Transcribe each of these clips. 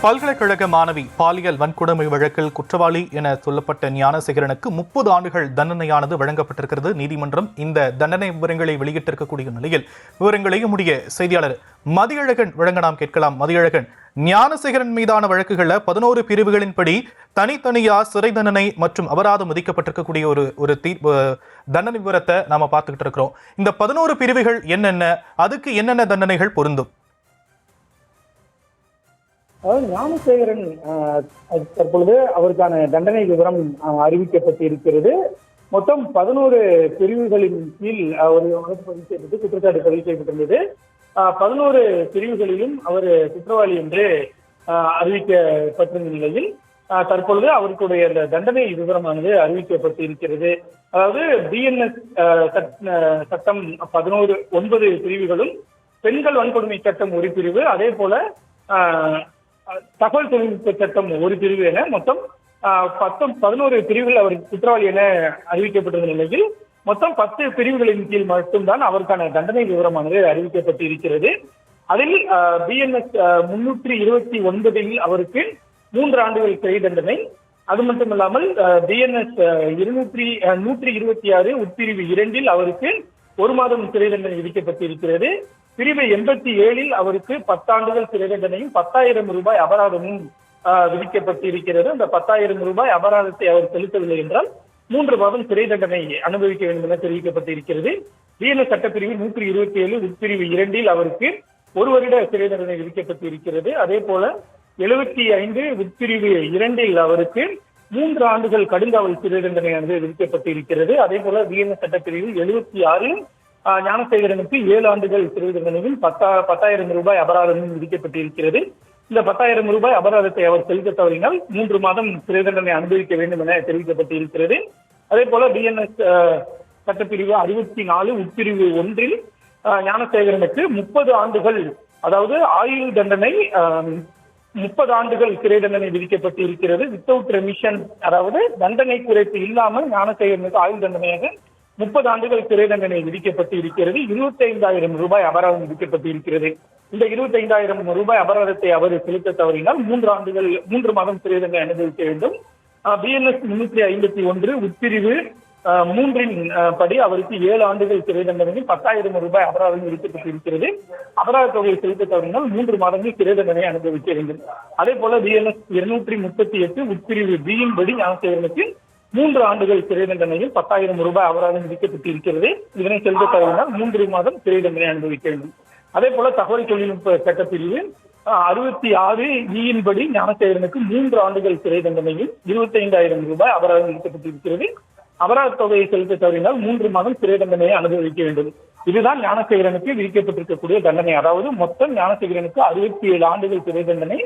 பல்கலைக்கழக மாணவி பாலியல் வன்கொடுமை வழக்கில் குற்றவாளி என சொல்லப்பட்ட ஞானசேகரனுக்கு 30 ஆண்டுகள் தண்டனையானது வழங்கப்பட்டிருக்கிறது. நீதிமன்றம் இந்த தண்டனை விவரங்களை வெளியிட்டிருக்கக்கூடிய நிலையில் விவரங்களை நம்முடைய செய்தியாளர் மதியழகன் வழங்க நாம் கேட்கலாம். மதியழகன், ஞானசேகரன் மீதான வழக்குகள்ல 11 பிரிவுகளின்படி தனித்தனியா சிறை தண்டனை மற்றும் அபராதம் விதிக்கப்பட்டிருக்கக்கூடிய ஒரு தண்டனை விவரத்தை நாம பார்த்துக்கிட்டு இருக்கிறோம். இந்த 11 பிரிவுகள் என்னென்ன, அதுக்கு என்னென்ன தண்டனைகள் பொருந்தும்? அதாவது ஞானசேகரன் தற்பொழுது அவருக்கான தண்டனை விவரம் அறிவிக்கப்பட்டிருக்கிறது. மொத்தம் 11 பிரிவுகளின் கீழ் ஒரு வழக்கு பதிவு செய்யப்பட்டு குற்றச்சாட்டு பதிவு செய்யப்பட்டிருந்தது. 11 பிரிவுகளிலும் அவர் குற்றவாளி என்று அறிவிக்கப்பட்டிருந்த நிலையில் தற்பொழுது அவருடைய அந்த தண்டனை விவரமானது அறிவிக்கப்பட்டிருக்கிறது. அதாவது பிஎன்எஸ் சட்டம் 9 பிரிவுகளும், பெண்கள் வன்கொடுமை சட்டம் ஒரு பிரிவு, அதே போல தகவல் தொழில்நுட்ப சட்டம் ஒரு பிரிவு என மொத்தம் 11 பிரிவுகள் அவர் குற்றவாளி என அறிவிக்கப்பட்டிருந்த நிலையில் மொத்தம் 10 பிரிவுகளின் கீழ் மட்டும்தான் அவருக்கான தண்டனை விவரமானது அறிவிக்கப்பட்டு இருக்கிறது. அதில் பிஎன்எஸ் 329 அவருக்கு 3 ஆண்டுகள் சிறை தண்டனை, அது மட்டுமல்லாமல் பிஎன்எஸ் 126 உட்பிரிவு 2 அவருக்கு 1 மாதம் சிறை தண்டனை விதிக்கப்பட்டிருக்கிறது. பிரிவு 87 அவருக்கு 10 ஆண்டுகள் சிறை தண்டனையும் 10,000 ரூபாய் அபராதமும் விதிக்கப்பட்டிருக்கிறது. அந்த 10,000 ரூபாய் அபராதத்தை அவர் செலுத்தவில்லை என்றால் 3 மாதம் சிறை தண்டனை அனுபவிக்க வேண்டும் என தெரிவிக்கப்பட்டிருக்கிறது. பிஎன்எஸ் சட்டப்பிரிவு 127 உட்பிரிவு 2 அவருக்கு 1 வருட சிறை தண்டனை விதிக்கப்பட்டிருக்கிறது. அதே போல 75 உட்பிரிவு 2 அவருக்கு 3 ஆண்டுகள் கடுங்காவல் சிறை தண்டனை விதிக்கப்பட்டிருக்கிறது. அதே போல பிஎன்எஸ் சட்டப்பிரிவு 76 ஞானசேகரனுக்கு 7 ஆண்டுகள் சிறை தண்டனையும் 10,000 ரூபாய் அபராதமும் விதிக்கப்பட்டிருக்கிறது. இந்த 10,000 ரூபாய் அபராதத்தை அவர் செலுத்த தவறினால் 3 மாதம் சிறை தண்டனை அனுபவிக்க வேண்டும் என தெரிவிக்கப்பட்டிருக்கிறது. அதே போல பிஎன்எஸ் சட்டப்பிரிவு 64 உட்பிரிவு 1 ஞானசேகரனுக்கு 30 ஆண்டுகள், அதாவது ஆயுள் தண்டனை, 30 ஆண்டுகள் சிறை தண்டனை விதிக்கப்பட்டிருக்கிறது. வித்தவுட் ரெமிஷன், அதாவது தண்டனை குறைப்பு இல்லாமல் ஞானசேகரனுக்கு ஆயுள் தண்டனையாக 30 ஆண்டுகள் சிறை தண்டனை விதிக்கப்பட்டு இருக்கிறது. 25,000 ரூபாய் அபராதம் விதிக்கப்பட்டிருக்கிறது. இந்த 25,000 ரூபாய் அபராதத்தை அவர் செலுத்த தவறினால் 3 மாதம் சிறை தண்டனை அனுபவிக்க வேண்டும். பிஎன்எஸ் 351 உட்பிரிவு 3 படி அவருக்கு 7 ஆண்டுகள் சிறை தண்டனையும் 10,000 ரூபாய் அபராதம் விதிக்கப்பட்டிருக்கிறது. அபராத தொகையை செலுத்த தவறினால் 3 மாதங்கள் சிறை தண்டனை அனுபவிக்க வேண்டும். அதே போல பிஎன்எஸ் 238 உட்பிரிவு B படி ஞானசேகரனுக்கு 3 ஆண்டுகள் சிறை தண்டனையில் 10,000 ரூபாய் அபராதம் விதிக்கப்பட்டிருக்கிறது. இதனை செலுத்த தவறினால் 3 மாதம் சிறை தண்டனை அனுபவிக்க வேண்டும். அதே போல தகவல் தொழில்நுட்ப சட்டப்பிரிவு 66 படி ஞானசேகரனுக்கு 3 ஆண்டுகள் சிறை தண்டனையில் 25,000 ரூபாய் அபராதம் விதிக்கப்பட்டிருக்கிறது. அபராத தொகையை செலுத்த தவறினால் 3 மாதம் சிறை தண்டனையை அனுபவிக்க வேண்டும். இதுதான் ஞானசேகரனுக்கு விதிக்கப்பட்டிருக்கக்கூடிய தண்டனை. அதாவது மொத்தம் ஞானசேகரனுக்கு 67 ஆண்டுகள் சிறை தண்டனை,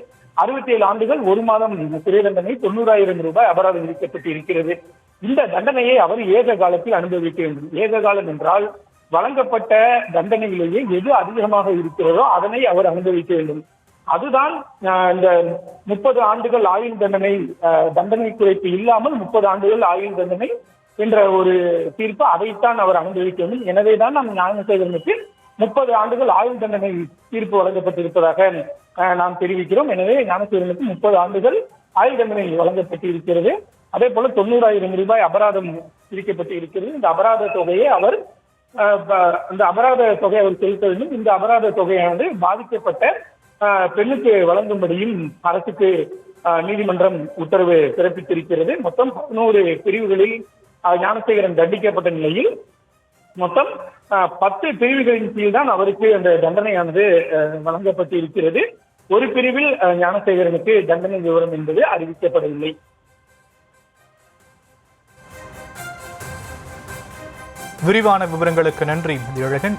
67 ஆண்டுகள் 1 மாதம் சிறை தண்டனை, 90,000 ரூபாய் அபராதம் விதிக்கப்பட்டு இருக்கிறது. இந்த தண்டனையை அவர் ஏக காலத்தில் அனுபவிக்க வேண்டும். ஏக காலம் என்றால் வழங்கப்பட்ட தண்டனையிலேயே எது அதிகமாக இருக்கிறதோ அதனை அவர் அனுபவிக்க வேண்டும். அதுதான் இந்த 30 ஆண்டுகள் ஆயுள் தண்டனை குறைப்பு இல்லாமல் 30 ஆண்டுகள் ஆயுள் தண்டனை என்ற ஒரு தீர்ப்பு, அதைத்தான் அவர் அனுபவிக்க வேண்டும். எனவேதான் நாம் ஞானசேகரனுக்கு 30 ஆண்டுகள் ஆயுள் தண்டனை தீர்ப்பு வழங்கப்பட்டிருப்பதாக நாம் தெரிவிக்கிறோம். எனவே ஞானசேகரனுக்கு 30 ஆண்டுகள் ஆயுள் தண்டனை வழங்கப்பட்டிருக்கிறது. அதே போல 90,000 ரூபாய் அபராதம் விதிக்கப்பட்டு இருக்கிறது. இந்த அபராத தொகையை அவர் செலுத்த வேண்டும். இந்த அபராத தொகையானது பாதிக்கப்பட்ட பெண்ணுக்கு வழங்கும்படியும் அரசுக்கு நீதிமன்றம் உத்தரவு பிறப்பித்திருக்கிறது. மொத்தம் 11 பிரிவுகளில் ஞானசேகரன் தண்டிக்கப்பட்ட நிலையில் மொத்தம் 10 பிரிவுகளின் கீழ் தான் அவருக்கு அந்த தண்டனையானது வழங்கப்பட்டு இருக்கிறது. ஒரு பிரிவில் ஞானசேகரனுக்கு தண்டனை விவரம் என்பது அறிவிக்கப்படவில்லை. விரிவான விவரங்களுக்கு நன்றி மதியழகன்.